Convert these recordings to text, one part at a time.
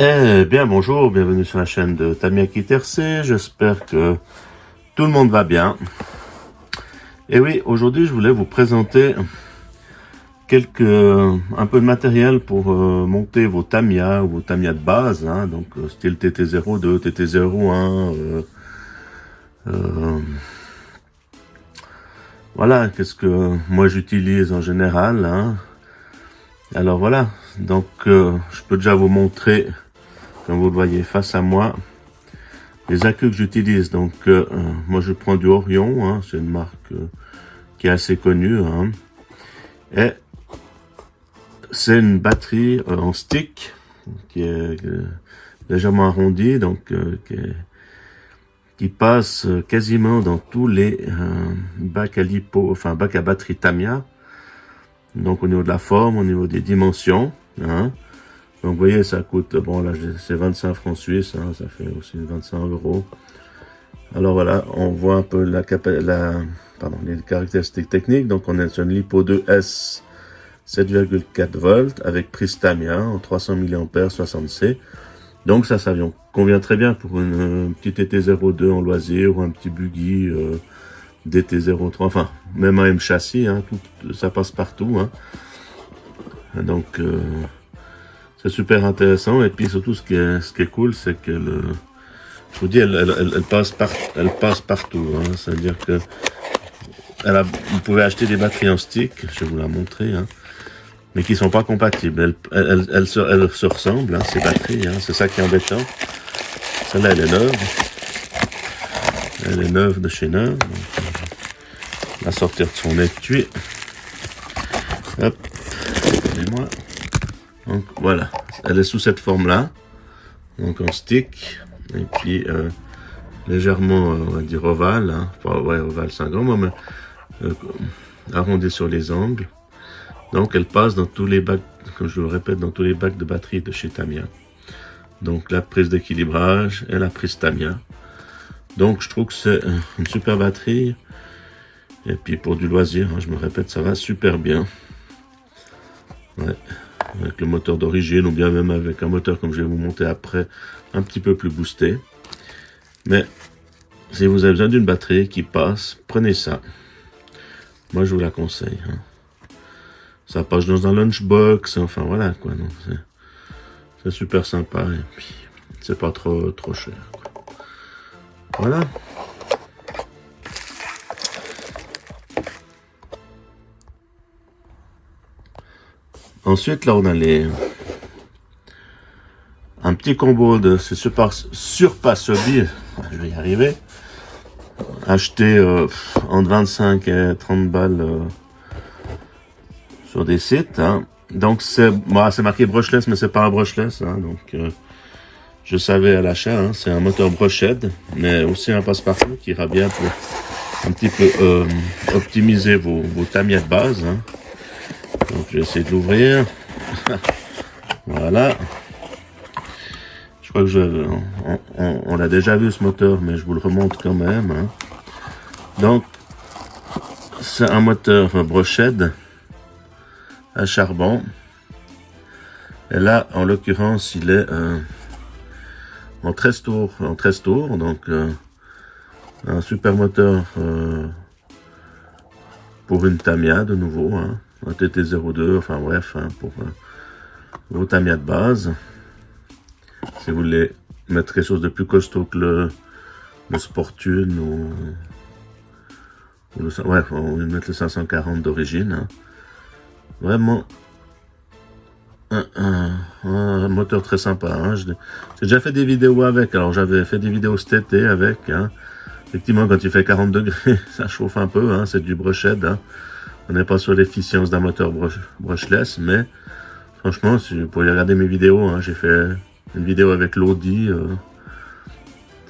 Eh bien, bonjour, bienvenue sur la chaîne de Tamiya TRC. J'espère que tout le monde va bien. Et oui, aujourd'hui, je voulais vous présenter un peu de matériel pour monter vos Tamiya ou vos Tamiya de base, hein, donc style TT02, TT01. Voilà, qu'est-ce que moi j'utilise en général, hein. Alors voilà, donc je peux déjà vous montrer, comme vous le voyez face à moi, les accus que j'utilise. Donc moi je prends du Orion, hein, c'est une marque qui est assez connue, hein, et c'est une batterie en stick qui est légèrement arrondie, donc qui passe quasiment dans tous les bacs à bacs à batterie Tamiya. Donc au niveau de la forme, au niveau des dimensions, hein. Donc vous voyez, ça coûte, bon là c'est 25 francs suisses, hein, ça fait aussi 25 euros. Alors voilà, on voit un peu les caractéristiques techniques. Donc on est sur une Lipo 2S 7,4 volts avec prise Tamiya en 300 mAh 60C. Donc ça convient très bien pour une petite TT02 en loisir ou un petit buggy DT03, enfin même un M châssis, hein, ça passe partout, hein. Donc c'est super intéressant. Et puis surtout ce qui est cool, c'est que je vous dis, elle passe partout, hein. C'est-à-dire que vous pouvez acheter des batteries en stick, je vais vous la montrer, hein, mais qui sont pas compatibles. Elles se ressemblent, hein, ces batteries, hein, c'est ça qui est embêtant. Celle-là, elle est neuve. Elle est neuve de chez Neuve. Donc, on va sortir de son étui. Hop, regardez-moi. Donc voilà, elle est sous cette forme-là, donc en stick, et puis légèrement, on va dire ovale, hein. Enfin, ouais, ovale c'est un grand mot, mais arrondi sur les angles. Donc elle passe dans tous les bacs, comme je le répète, dans tous les bacs de batterie de chez Tamiya. Donc la prise d'équilibrage et la prise Tamiya. Donc je trouve que c'est une super batterie. Et puis pour du loisir, hein, je me répète, ça va super bien. Ouais, avec le moteur d'origine, ou bien même avec un moteur comme je vais vous montrer après, un petit peu plus boosté. Mais si vous avez besoin d'une batterie qui passe, prenez ça. Moi je vous la conseille, hein. Ça passe dans un lunchbox, enfin voilà quoi. C'est super sympa et puis c'est pas trop cher, quoi. Voilà. Ensuite là on a un petit combo de ce Surpass Hobby, je vais y arriver, acheté entre 25 et 30 balles sur des sites, hein. Donc c'est marqué brushless, mais c'est pas un brushless, hein. Donc je savais à l'achat, hein, c'est un moteur brushed, mais aussi un passe-partout qui ira bien pour un petit peu optimiser vos Tamiya de base, hein. Donc je vais essayer de l'ouvrir. Voilà. Je crois que on l'a déjà vu ce moteur, mais je vous le remonte quand même, hein. Donc c'est un moteur brushed à charbon. Et là, en l'occurrence, il est en 13 tours, donc un super moteur pour une Tamiya de nouveau, hein, un TT02, enfin bref, hein, pour vos Tamiya de base. Si vous voulez mettre quelque chose de plus costaud que le Sportune ouais, on va mettre le 540 d'origine, hein. Vraiment un moteur très sympa, hein. J'ai déjà fait des vidéos avec, alors j'avais fait des vidéos cet été avec, hein. Effectivement, quand il fait 40 degrés, ça chauffe un peu, hein, c'est du brushed, hein. On n'est pas sur l'efficience d'un moteur brushless, mais franchement, si vous pouvez regarder mes vidéos, hein, j'ai fait une vidéo avec l'Audi,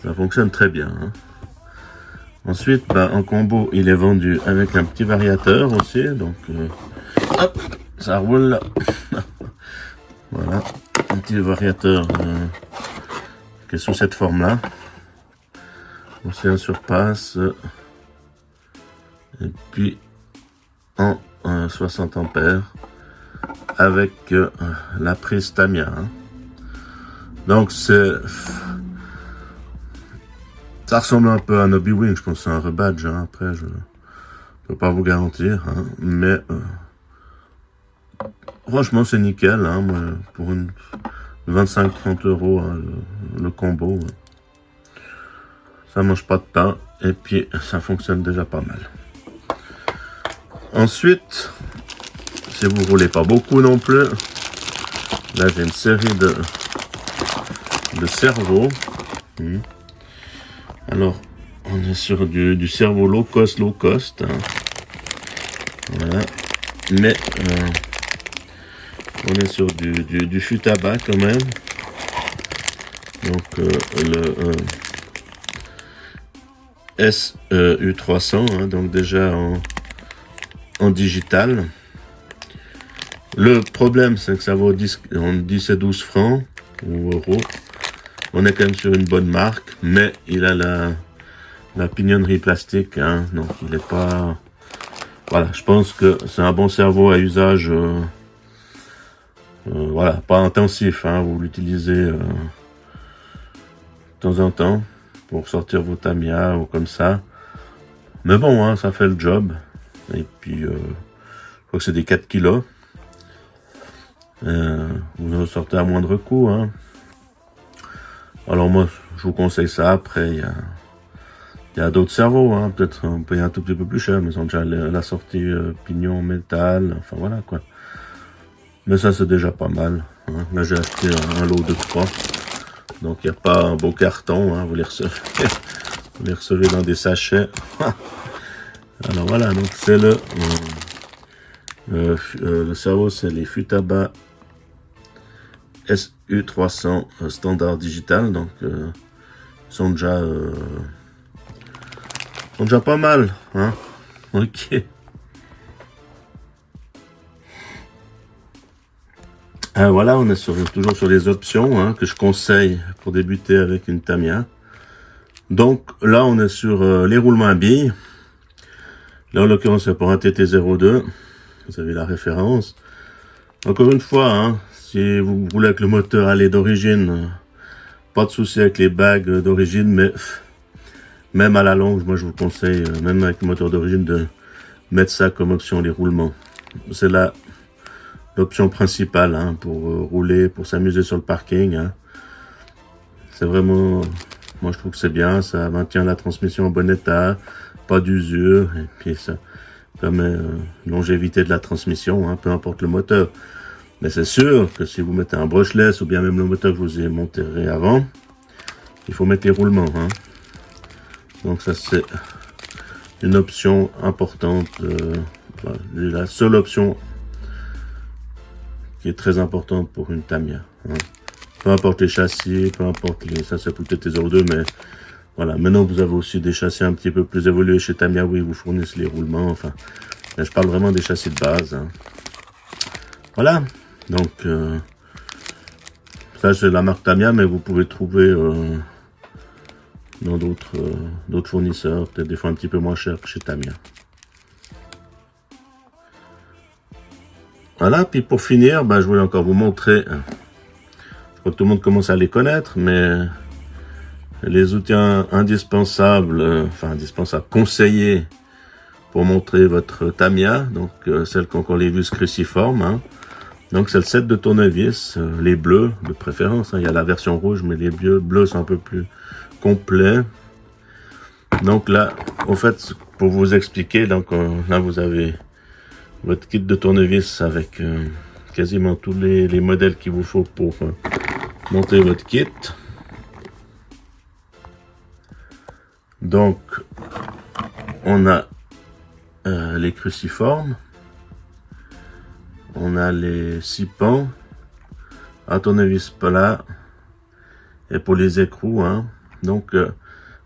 ça fonctionne très bien, hein. Ensuite, en combo, il est vendu avec un petit variateur aussi, donc hop, ça roule. Voilà, un petit variateur qui est sous cette forme-là. Aussi un Surpass. Et puis en 60 ampères avec la prise Tamiya, hein. Donc ça ressemble un peu à un Hobby-Wing, je pense que c'est un rebadge, hein. Après je peux pas vous garantir, hein. Mais franchement c'est nickel, hein. Moi, pour une 25-30 euros, hein, le combo, hein. Ça mange pas de pain et puis ça fonctionne déjà pas mal. Ensuite, si vous roulez pas beaucoup non plus, là j'ai une série de cerveaux. Alors on est sur du cerveau low cost, hein. Voilà. Mais on est sur du Futaba quand même. Donc le SU300, hein, donc déjà en digital. Le problème, c'est que ça vaut 10 et 12 francs ou euros. On est quand même sur une bonne marque, mais il a la pignonnerie plastique, hein, donc il est pas... Voilà, je pense que c'est un bon cerveau à usage, voilà, pas intensif, hein, vous l'utilisez de temps en temps pour sortir vos Tamiya ou comme ça. Mais bon, hein, ça fait le job. Et puis, je crois que c'est des 4 kilos. Vous en sortez à moindre coût, hein. Alors moi, je vous conseille ça. Après, il y a d'autres cerveaux, hein. Peut-être on paye un tout petit peu plus cher, mais ils ont déjà la sortie pignon métal. Enfin voilà quoi. Mais ça c'est déjà pas mal, hein. Là j'ai acheté un lot de 3. Donc il n'y a pas un beau carton, hein. Vous les recevez dans des sachets. Alors voilà, donc c'est le cerveau, c'est les Futaba SU300 standard digital, donc ils sont déjà pas mal, hein. Ok. Voilà, on est toujours sur les options, hein, que je conseille pour débuter avec une Tamiya. Donc là, on est sur les roulements à billes. Là, en l'occurrence, c'est pour un TT02. Vous avez la référence. Encore une fois, hein, si vous roulez avec le moteur à lait d'origine, pas de souci avec les bagues d'origine, mais même à la longue, moi je vous conseille, même avec le moteur d'origine, de mettre ça comme option, les roulements. C'est l'option principale, hein, pour rouler, pour s'amuser sur le parking, hein. C'est vraiment, moi je trouve que c'est bien, ça maintient la transmission en bon état, pas d'usure, et puis ça permet longévité de la transmission, hein, peu importe le moteur. Mais c'est sûr que si vous mettez un brushless ou bien même le moteur que je vous ai montré avant, il faut mettre les roulements, hein. Donc ça c'est une option importante, la seule option qui est très importante pour une Tamiya, hein. Peu importe les châssis, peu importe ça c'est pour le TT02, mais voilà, maintenant vous avez aussi des châssis un petit peu plus évolués chez Tamiya, oui, vous fournissent les roulements, enfin, là, je parle vraiment des châssis de base, hein. Voilà, donc ça c'est la marque Tamiya, mais vous pouvez trouver dans d'autres fournisseurs, peut-être des fois un petit peu moins cher que chez Tamiya. Voilà, puis pour finir, je voulais encore vous montrer, je crois que tout le monde commence à les connaître, mais les outils indispensables, indispensables, conseillés pour montrer votre Tamiya, donc celle qui ont encore les vis cruciformes, hein. Donc c'est le set de tournevis, les bleus de préférence, hein. Il y a la version rouge, mais les bleus sont un peu plus complets. Donc là, au fait, pour vous expliquer, donc là vous avez votre kit de tournevis avec quasiment tous les modèles qu'il vous faut pour monter votre kit. Donc on a les cruciformes, on a les 6 pans à tournevis plat et pour les écrous, hein. Donc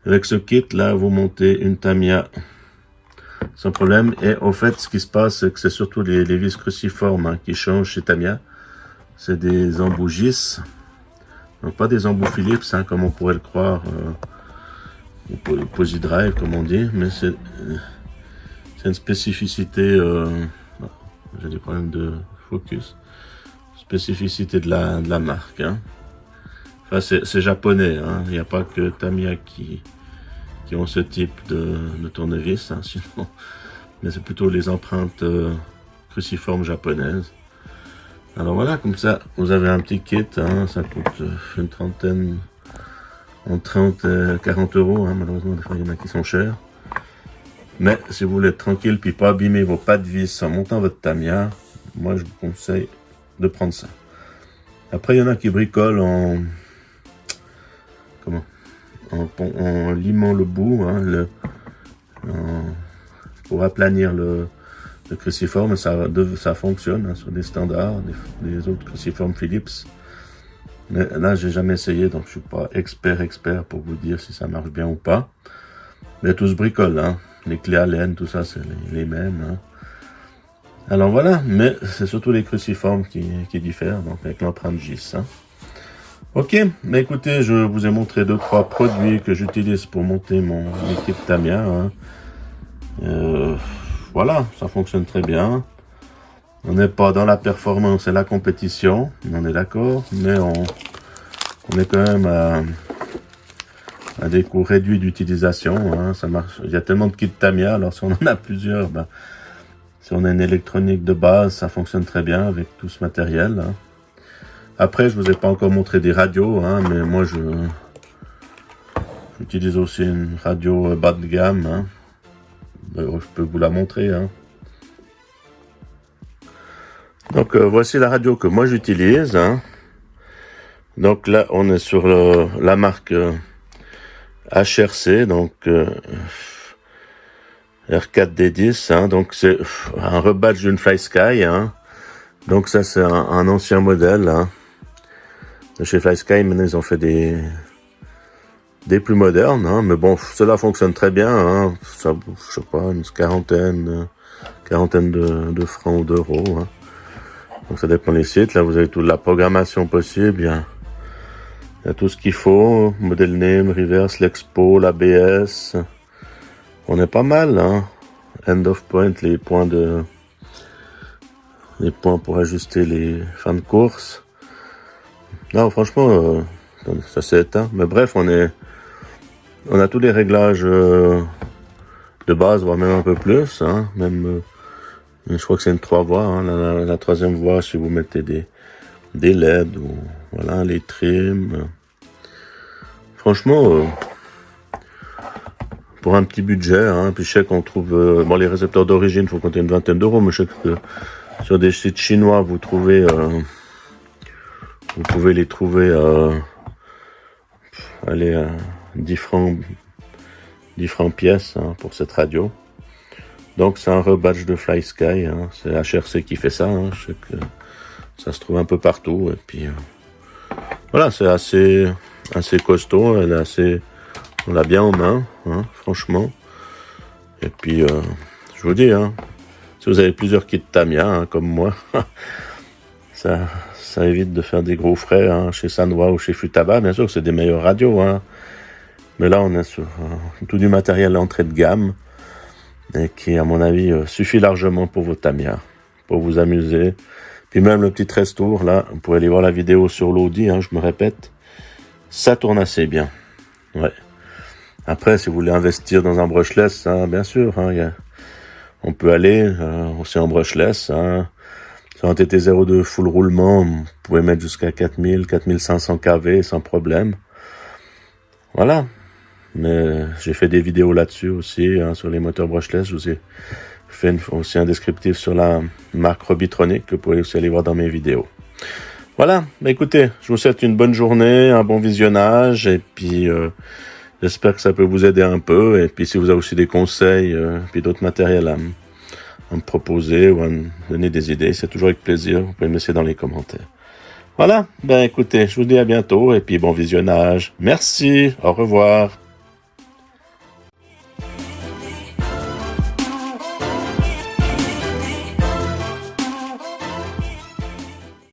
avec ce kit là vous montez une Tamiya sans problème. Et au fait ce qui se passe c'est que c'est surtout les vis cruciformes, hein, qui changent chez Tamiya. C'est des embouts GIS, donc pas des embouts Philips, hein, comme on pourrait le croire, ou Posi Drive comme on dit, mais c'est une spécificité, j'ai des problèmes de focus, spécificité de la marque, hein. Enfin, c'est japonais, hein. Il n'y a pas que Tamiya qui ont ce type de tournevis, hein, sinon. Mais c'est plutôt les empreintes cruciformes japonaises. Alors voilà, comme ça, vous avez un petit kit, hein, ça coûte une trentaine, entre 30 et 40 euros, hein, malheureusement, des fois, il y en a qui sont chers. Mais si vous voulez être tranquille, puis pas abîmer vos pas de vis en montant votre Tamiya, moi, je vous conseille de prendre ça. Après, il y en a qui bricolent en limant le bout, hein, pour aplanir le cruciforme. Ça fonctionne, hein, sur des standards, des autres cruciformes Philips. Mais là, j'ai jamais essayé, donc je suis pas expert pour vous dire si ça marche bien ou pas. Mais tout se bricole, hein. Les clés Allen, tout ça, c'est les mêmes, hein. Alors voilà, mais c'est surtout les cruciformes qui diffèrent, donc avec l'empreinte GIS, hein. Ok, mais écoutez, je vous ai montré 2-3 produits que j'utilise pour monter mon équipe Tamiya, hein. Voilà, ça fonctionne très bien. On n'est pas dans la performance et la compétition, on est d'accord, mais on est quand même à des coûts réduits d'utilisation, hein. Ça marche. Il y a tellement de kits Tamiya, alors si on en a plusieurs, si on a une électronique de base, ça fonctionne très bien avec tout ce matériel, hein. Après, je vous ai pas encore montré des radios, hein, mais moi j'utilise aussi une radio bas de gamme, hein. Je peux vous la montrer, hein. Donc voici la radio que moi j'utilise, hein. Donc là, on est sur la marque HRC, donc R4D10, hein. Donc c'est un rebadge d'une FlySky, hein. Donc ça c'est un ancien modèle, hein, de chez FlySky. Maintenant ils ont fait des plus modernes, hein. Mais bon, cela fonctionne très bien, hein. Ça, je sais pas, une quarantaine de francs ou d'euros, hein. Donc ça dépend des sites. Là vous avez toute la programmation possible, il y a tout ce qu'il faut, model name, reverse, l'expo, l'ABS. On est pas mal, hein. End of point, les points pour ajuster les fins de course. Non, franchement, ça s'est éteint. Mais bref, on a tous les réglages de base, voire même un peu plus, hein. Même, je crois que c'est une 3 voies, hein. La troisième voie, si vous mettez des LED ou voilà, les trims. Franchement, pour un petit budget, hein. Puis je sais qu'on trouve, les récepteurs d'origine, il faut compter une vingtaine d'euros, mais je sais que sur des sites chinois, vous pouvez les trouver à 10 francs pièces, hein, pour cette radio. Donc c'est un rebadge de FlySky, hein. C'est HRC qui fait ça, hein. Je sais que ça se trouve un peu partout. Et puis voilà, c'est assez costaud. On l'a bien en main, hein, franchement. Et puis je vous dis, hein, si vous avez plusieurs kits Tamiya, hein, comme moi, ça évite de faire des gros frais, hein, chez Sanwa ou chez Futaba. Bien sûr, c'est des meilleures radios, hein. Mais là, on est sur tout du matériel entrée de gamme et qui, à mon avis, suffit largement pour vos Tamiya, pour vous amuser. Puis même le petit 13 tours, là, vous pouvez aller voir la vidéo sur l'Audi, hein, je me répète, ça tourne assez bien. Ouais. Après, si vous voulez investir dans un brushless, hein, bien sûr, hein, on peut aller aussi en brushless, hein. Sur un TT02 full roulement, vous pouvez mettre jusqu'à 4500 kV sans problème. Voilà. Mais j'ai fait des vidéos là-dessus aussi, hein, sur les moteurs brushless. Je vous ai fait aussi un descriptif sur la marque Robitronic que vous pouvez aussi aller voir dans mes vidéos. Voilà. Écoutez, je vous souhaite une bonne journée, un bon visionnage, et puis j'espère que ça peut vous aider un peu. Et puis si vous avez aussi des conseils, puis d'autres matériels à me proposer ou à me donner des idées, c'est toujours avec plaisir. Vous pouvez me laisser dans les commentaires. Voilà. Écoutez, je vous dis à bientôt et puis bon visionnage. Merci. Au revoir.